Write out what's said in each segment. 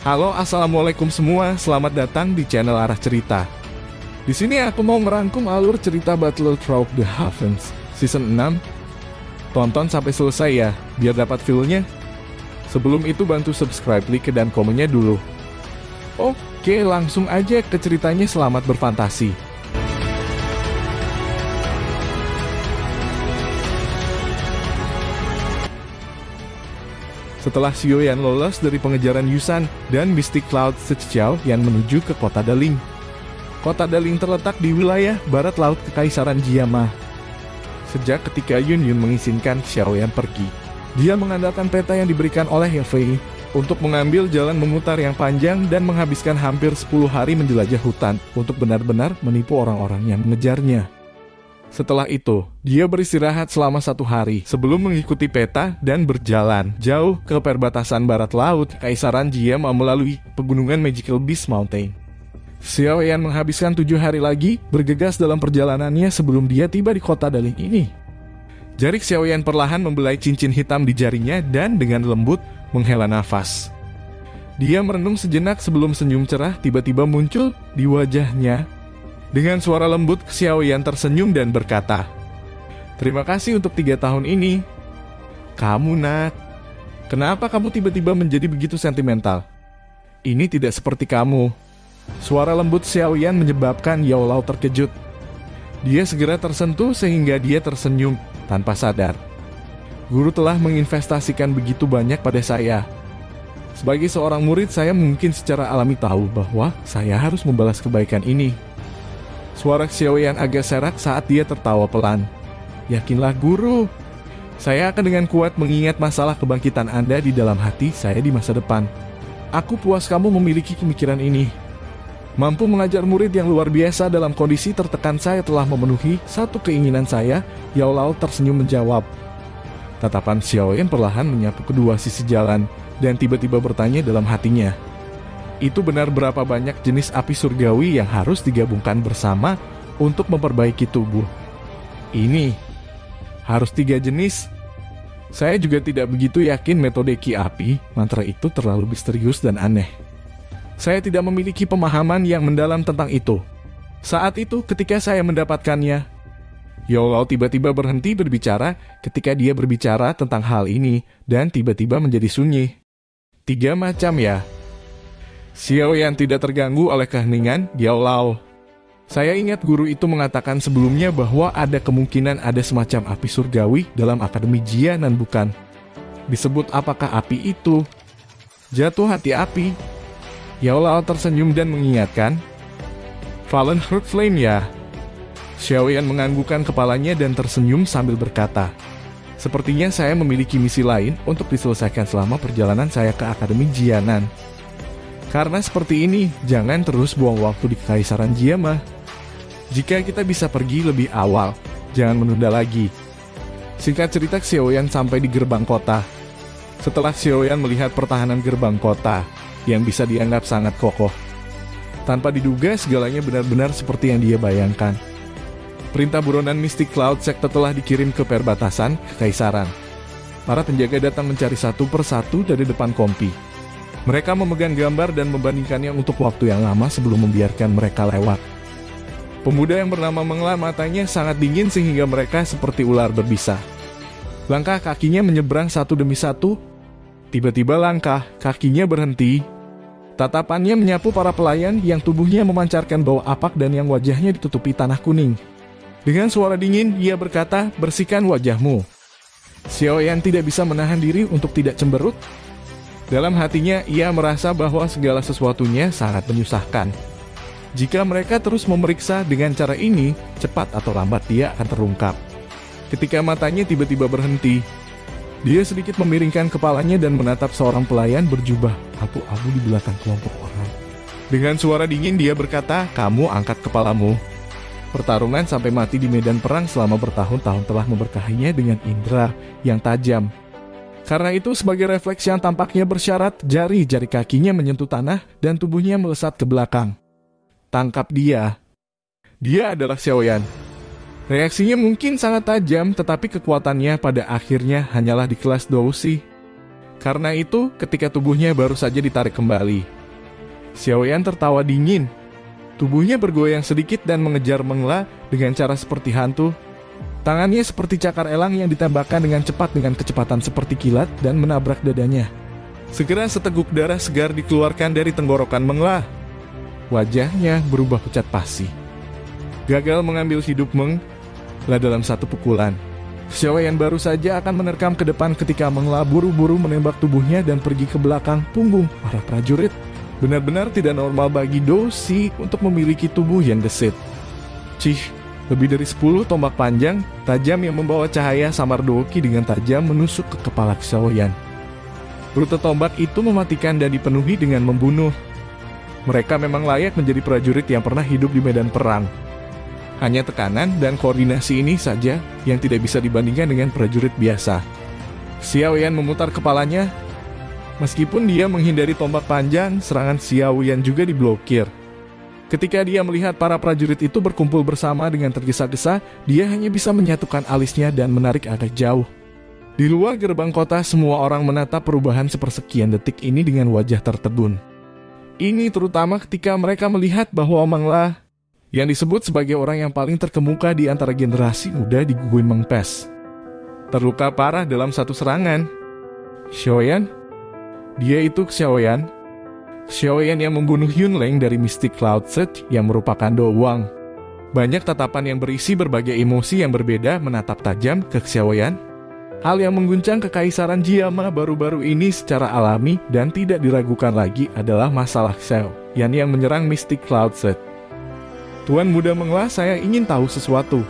Halo, assalamualaikum semua. Selamat datang di channel Arah Cerita. Di sini aku mau merangkum alur cerita Battle Through the Heavens season 6. Tonton sampai selesai ya, biar dapat feel-nya. Sebelum itu bantu subscribe, like, dan komennya dulu. Oke, langsung aja ke ceritanya. Selamat berfantasi. Setelah Xiaoyan lolos dari pengejaran Yusan dan Mystic Cloud Zhejiao yang menuju ke kota Daling. Kota Daling terletak di wilayah barat laut Kekaisaran Jiama. Sejak ketika Yun mengizinkan Xiaoyan pergi, dia mengandalkan peta yang diberikan oleh Yafei untuk mengambil jalan memutar yang panjang dan menghabiskan hampir 10 hari menjelajah hutan untuk benar-benar menipu orang-orang yang mengejarnya. Setelah itu, dia beristirahat selama 1 hari sebelum mengikuti peta dan berjalan jauh ke perbatasan barat laut Kekaisaran Jiama melalui pegunungan Magical Beast Mountain. Xiaoyan menghabiskan 7 hari lagi bergegas dalam perjalanannya sebelum dia tiba di kota Daling ini. Jari Xiaoyan perlahan membelai cincin hitam di jarinya dan dengan lembut menghela nafas. Dia merenung sejenak sebelum senyum cerah tiba-tiba muncul di wajahnya. Dengan suara lembut, Xiaoyan tersenyum dan berkata, "Terima kasih untuk 3 tahun ini." "Kamu, nak, kenapa kamu tiba-tiba menjadi begitu sentimental? Ini tidak seperti kamu." Suara lembut Xiaoyan menyebabkan Yao Lao terkejut. Dia segera tersentuh sehingga dia tersenyum tanpa sadar. "Guru telah menginvestasikan begitu banyak pada saya. Sebagai seorang murid, saya mungkin secara alami tahu bahwa saya harus membalas kebaikan ini." Suara Xiaoyan agak serak saat dia tertawa pelan. "Yakinlah guru, saya akan dengan kuat mengingat masalah kebangkitan Anda di dalam hati saya di masa depan. Aku puas kamu memiliki pemikiran ini. Mampu mengajar murid yang luar biasa dalam kondisi tertekan saya telah memenuhi satu keinginan saya." Yao Lao tersenyum menjawab. Tatapan Xiaoyan perlahan menyapu kedua sisi jalan dan tiba-tiba bertanya dalam hatinya, "Itu benar berapa banyak jenis api surgawi yang harus digabungkan bersama untuk memperbaiki tubuh? Ini harus 3 jenis. Saya juga tidak begitu yakin metode Ki Api, mantra itu terlalu misterius dan aneh. Saya tidak memiliki pemahaman yang mendalam tentang itu. Saat itu ketika saya mendapatkannya." Yao Lao tiba-tiba berhenti berbicara ketika dia berbicara tentang hal ini dan tiba-tiba menjadi sunyi. "3 macam ya?" Xiaoyan tidak terganggu oleh keheningan Yao Lao. "Saya ingat guru itu mengatakan sebelumnya bahwa ada kemungkinan ada semacam api surgawi dalam Akademi Jianan, bukan? Disebut apakah api itu? Jatuh hati api?" Yao Lao tersenyum dan mengingatkan, "Fallen Heart Flame ya?" Xiaoyan menganggukkan kepalanya dan tersenyum sambil berkata, "Sepertinya saya memiliki misi lain untuk diselesaikan selama perjalanan saya ke Akademi Jianan. Karena seperti ini, jangan terus buang waktu di Kekaisaran Jiama. Jika kita bisa pergi lebih awal, jangan menunda lagi." Singkat cerita, Xiaoyan sampai di gerbang kota. Setelah Xiaoyan melihat pertahanan gerbang kota yang bisa dianggap sangat kokoh, tanpa diduga segalanya benar-benar seperti yang dia bayangkan. Perintah buronan Mystic Cloud Sekte telah dikirim ke perbatasan Kekaisaran. Para penjaga datang mencari satu persatu dari depan kompi. Mereka memegang gambar dan membandingkannya untuk waktu yang lama sebelum membiarkan mereka lewat. Pemuda yang bernama Mengla matanya sangat dingin sehingga mereka seperti ular berbisa. Langkah kakinya menyeberang satu demi satu. Tiba-tiba langkah kakinya berhenti. Tatapannya menyapu para pelayan yang tubuhnya memancarkan bau apak dan yang wajahnya ditutupi tanah kuning. Dengan suara dingin, ia berkata, "Bersihkan wajahmu." Xiaoyan tidak bisa menahan diri untuk tidak cemberut. Dalam hatinya, ia merasa bahwa segala sesuatunya sangat menyusahkan. Jika mereka terus memeriksa dengan cara ini, cepat atau lambat dia akan terungkap. Ketika matanya tiba-tiba berhenti, dia sedikit memiringkan kepalanya dan menatap seorang pelayan berjubah abu-abu di belakang kelompok orang. Dengan suara dingin dia berkata, "Kamu angkat kepalamu." Pertarungan sampai mati di medan perang selama bertahun-tahun telah memberkahinya dengan indera yang tajam. Karena itu, sebagai refleks yang tampaknya bersyarat, jari-jari kakinya menyentuh tanah dan tubuhnya melesat ke belakang. Tangkap dia. Dia adalah Xiaoyan. Reaksinya mungkin sangat tajam, tetapi kekuatannya pada akhirnya hanyalah di kelas Doushi. Karena itu, ketika tubuhnya baru saja ditarik kembali, Xiaoyan tertawa dingin. Tubuhnya bergoyang sedikit dan mengejar Meng La dengan cara seperti hantu. Tangannya seperti cakar elang yang ditembakkan dengan cepat dengan kecepatan seperti kilat dan menabrak dadanya. Segera seteguk darah segar dikeluarkan dari tenggorokan Meng La. Wajahnya berubah pucat pasi. Gagal mengambil hidup Meng La dalam satu pukulan. Xiaoyan baru saja akan menerkam ke depan ketika Meng La buru-buru menembak tubuhnya dan pergi ke belakang punggung para prajurit. Benar-benar tidak normal bagi Do Si untuk memiliki tubuh yang gesit. Cih, lebih dari 10 tombak panjang, tajam yang membawa cahaya samar Doki dengan tajam menusuk ke kepala Xiaoyan. Rute tombak itu mematikan dan dipenuhi dengan membunuh. Mereka memang layak menjadi prajurit yang pernah hidup di medan perang. Hanya tekanan dan koordinasi ini saja yang tidak bisa dibandingkan dengan prajurit biasa. Xiaoyan memutar kepalanya. Meskipun dia menghindari tombak panjang, serangan Xiaoyan juga diblokir. Ketika dia melihat para prajurit itu berkumpul bersama dengan tergesa-gesa, dia hanya bisa menyatukan alisnya dan menarik agak jauh. Di luar gerbang kota, semua orang menatap perubahan sepersekian detik ini dengan wajah tertegun. Ini terutama ketika mereka melihat bahwa Meng La, yang disebut sebagai orang yang paling terkemuka di antara generasi muda di Gui Meng Pes, terluka parah dalam satu serangan. Xiaoyan? Dia itu Xiaoyan? Xiaoyan yang membunuh Yunleng dari Mystic Cloud Set yang merupakan Do Wang. Banyak tatapan yang berisi berbagai emosi yang berbeda menatap tajam ke Xiaoyan. Hal yang mengguncang kekaisaran Jiama baru-baru ini secara alami dan tidak diragukan lagi adalah masalah Xiaoyan yang menyerang Mystic Cloud Set. Tuan Muda Meng La, saya ingin tahu sesuatu.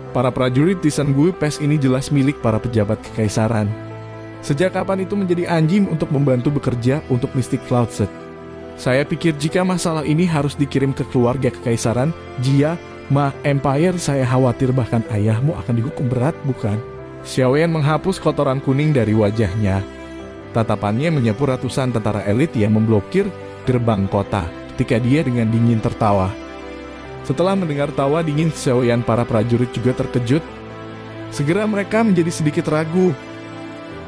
Para prajurit di San Gui Pes ini jelas milik para pejabat kekaisaran. Sejak kapan itu menjadi anjing untuk membantu bekerja untuk Mystic Cloud Set? Saya pikir jika masalah ini harus dikirim ke keluarga kekaisaran Jiama Empire, saya khawatir bahkan ayahmu akan dihukum berat, bukan? Xiaoyan menghapus kotoran kuning dari wajahnya. Tatapannya menyapu ratusan tentara elit yang memblokir gerbang kota ketika dia dengan dingin tertawa. Setelah mendengar tawa dingin Xiaoyan, para prajurit juga terkejut. Segera mereka menjadi sedikit ragu.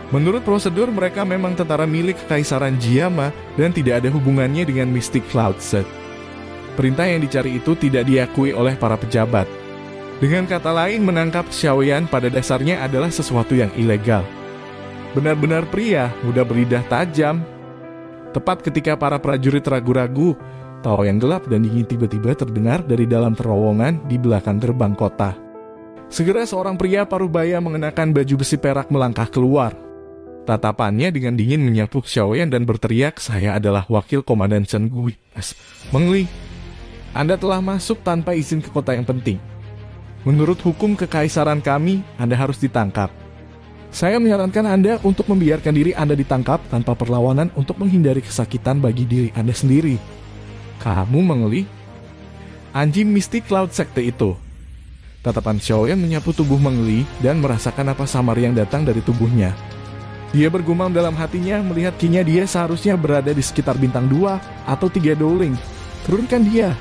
Menurut prosedur, mereka memang tentara milik kekaisaran Jiama dan tidak ada hubungannya dengan Mystic Cloud Set. Perintah yang dicari itu tidak diakui oleh para pejabat. Dengan kata lain, menangkap Xiaoyan pada dasarnya adalah sesuatu yang ilegal. Benar-benar pria, muda beridah tajam. Tepat ketika para prajurit ragu-ragu, tawa yang gelap dan dingin tiba-tiba terdengar dari dalam terowongan di belakang gerbang kota. Segera seorang pria parubaya mengenakan baju besi perak melangkah keluar. Tatapannya dengan dingin menyapu Xiaoyan dan berteriak, "Saya adalah wakil komandan San Gui Pes, Meng Li. Anda telah masuk tanpa izin ke kota yang penting. Menurut hukum kekaisaran kami, Anda harus ditangkap. Saya menyarankan Anda untuk membiarkan diri Anda ditangkap tanpa perlawanan untuk menghindari kesakitan bagi diri Anda sendiri." "Kamu Meng Li? Anjing Mystic Cloud Sekte itu?" Tatapan Xiaoyan menyapu tubuh Meng Li dan merasakan napas samar yang datang dari tubuhnya. Dia bergumam dalam hatinya melihat kini dia seharusnya berada di sekitar bintang 2 atau 3 Dowling. Turunkan dia.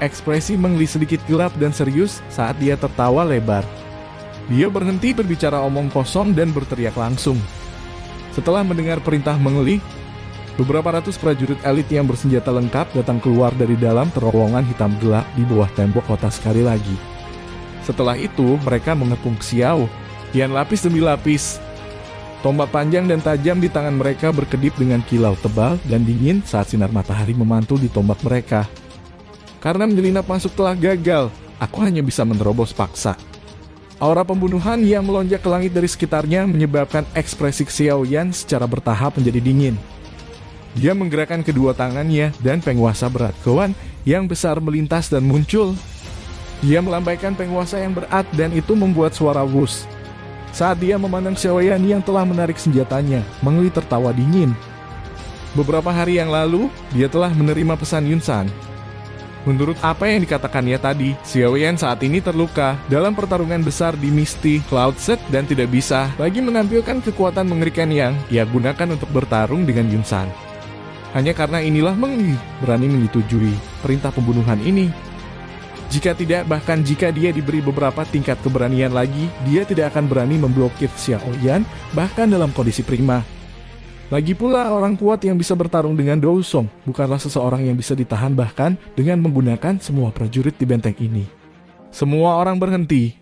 Ekspresi Meng Li sedikit gelap dan serius saat dia tertawa lebar. Dia berhenti berbicara omong kosong dan berteriak langsung. Setelah mendengar perintah Meng Li, beberapa ratus prajurit elit yang bersenjata lengkap datang keluar dari dalam terowongan hitam gelap di bawah tembok kota sekali lagi. Setelah itu, mereka mengepung Xiaoyan lapis demi lapis. Tombak panjang dan tajam di tangan mereka berkedip dengan kilau tebal dan dingin saat sinar matahari memantul di tombak mereka. Karena menyelinap masuk telah gagal, aku hanya bisa menerobos paksa. Aura pembunuhan yang melonjak ke langit dari sekitarnya menyebabkan ekspresi Xiaoyan secara bertahap menjadi dingin. Dia menggerakkan kedua tangannya dan penguasa berat kawan yang besar melintas dan muncul. Dia melambaikan penguasa yang berat dan itu membuat suara wus. Saat dia memandang Xiaoyan yang telah menarik senjatanya, Meng Li tertawa dingin. Beberapa hari yang lalu, dia telah menerima pesan Yun San. Menurut apa yang dikatakannya tadi, Xiaoyan saat ini terluka dalam pertarungan besar di Mystic Cloud Set dan tidak bisa lagi menampilkan kekuatan mengerikan yang ia gunakan untuk bertarung dengan Yun San. Hanya karena inilah Meng Li berani menyetujui perintah pembunuhan ini. Jika tidak, bahkan jika dia diberi beberapa tingkat keberanian lagi, dia tidak akan berani memblokir Xiaoyan bahkan dalam kondisi prima. Lagi pula orang kuat yang bisa bertarung dengan Dousong bukanlah seseorang yang bisa ditahan bahkan dengan menggunakan semua prajurit di benteng ini. Semua orang berhenti.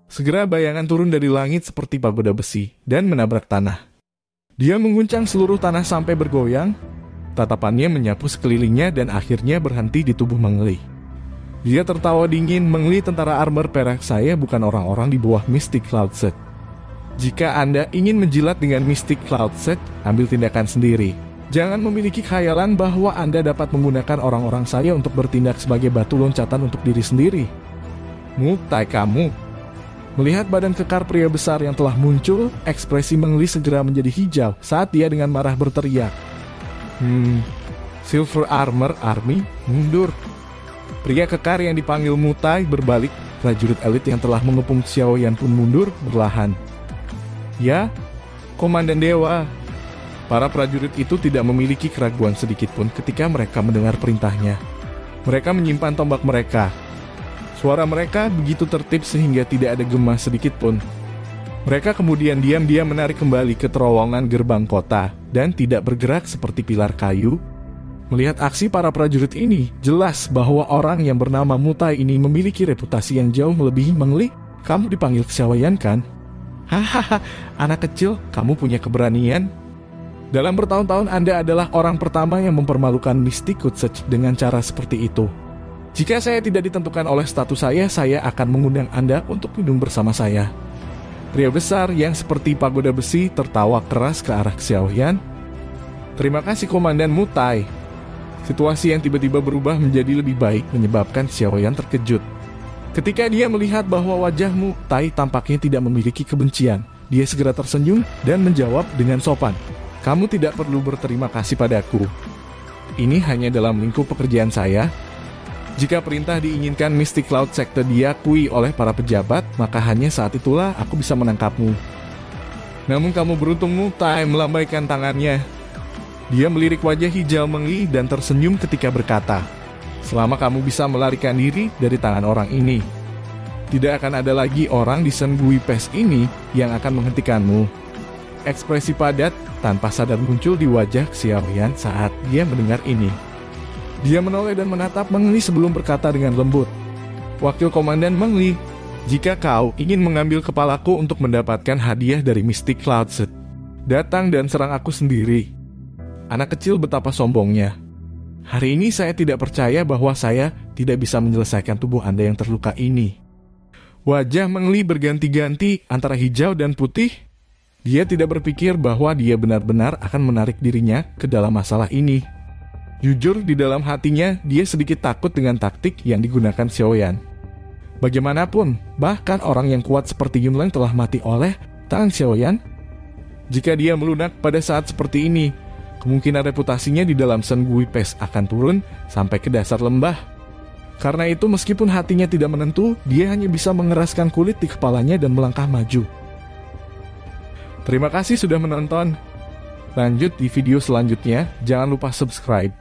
Segera bayangan turun dari langit seperti pagoda besi dan menabrak tanah. Dia mengguncang seluruh tanah sampai bergoyang. Tatapannya menyapu sekelilingnya dan akhirnya berhenti di tubuh Meng Li. Dia tertawa dingin. Meng Li, tentara armor perak saya bukan orang-orang di bawah Mystic Cloud Set. Jika Anda ingin menjilat dengan Mystic Cloud Set, ambil tindakan sendiri. Jangan memiliki khayalan bahwa Anda dapat menggunakan orang-orang saya untuk bertindak sebagai batu loncatan untuk diri sendiri. Mutai kamu. Melihat badan kekar pria besar yang telah muncul, ekspresi Meng Li segera menjadi hijau saat dia dengan marah berteriak. Silver Armor Army, mundur. Pria kekar yang dipanggil Mutai berbalik, prajurit elit yang telah mengepung Xiaoyan pun mundur berlahan. Ya, Komandan Dewa. Para prajurit itu tidak memiliki keraguan sedikit pun ketika mereka mendengar perintahnya. Mereka menyimpan tombak mereka. Suara mereka begitu tertib sehingga tidak ada gema sedikit pun. Mereka kemudian diam-diam menarik kembali ke terowongan gerbang kota dan tidak bergerak seperti pilar kayu. Melihat aksi para prajurit ini, jelas bahwa orang yang bernama Mutai ini memiliki reputasi yang jauh melebihi Meng Li. Kamu dipanggil Xiaoyan kan? Hahaha, anak kecil, kamu punya keberanian. Dalam bertahun-tahun Anda adalah orang pertama yang mempermalukan Mystic Cloud Set dengan cara seperti itu. Jika saya tidak ditentukan oleh status saya akan mengundang Anda untuk minum bersama saya. Pria besar yang seperti pagoda besi tertawa keras ke arah Xiaoyan. Terima kasih Komandan Mutai. Situasi yang tiba-tiba berubah menjadi lebih baik menyebabkan Xiaoyan terkejut. Ketika dia melihat bahwa wajah Mutai tampaknya tidak memiliki kebencian, dia segera tersenyum dan menjawab dengan sopan. Kamu tidak perlu berterima kasih padaku. Ini hanya dalam lingkup pekerjaan saya. Jika perintah diinginkan Mystic Cloud Sector diakui oleh para pejabat, maka hanya saat itulah aku bisa menangkapmu. Namun kamu beruntung, Mutai melambaikan tangannya. Dia melirik wajah hijau Meng Li dan tersenyum ketika berkata, selama kamu bisa melarikan diri dari tangan orang ini, tidak akan ada lagi orang di Shen Gui Pass ini yang akan menghentikanmu. Ekspresi padat tanpa sadar muncul di wajah Xiaoyan saat dia mendengar ini. Dia menoleh dan menatap Meng Li sebelum berkata dengan lembut, Wakil Komandan Meng Li, jika kau ingin mengambil kepalaku untuk mendapatkan hadiah dari Mystic Cloud Set, datang dan serang aku sendiri. Anak kecil betapa sombongnya. Hari ini saya tidak percaya bahwa saya tidak bisa menyelesaikan tubuh Anda yang terluka ini. Wajah Meng Li berganti-ganti antara hijau dan putih. Dia tidak berpikir bahwa dia benar-benar akan menarik dirinya ke dalam masalah ini. Jujur di dalam hatinya, dia sedikit takut dengan taktik yang digunakan Xiaoyan. Bagaimanapun, bahkan orang yang kuat seperti Yunleng telah mati oleh tangan Xiaoyan. Jika dia melunak pada saat seperti ini, kemungkinan reputasinya di dalam Shen Gui Pass akan turun sampai ke dasar lembah. Karena itu meskipun hatinya tidak menentu, dia hanya bisa mengeraskan kulit di kepalanya dan melangkah maju. Terima kasih sudah menonton. Lanjut di video selanjutnya, jangan lupa subscribe.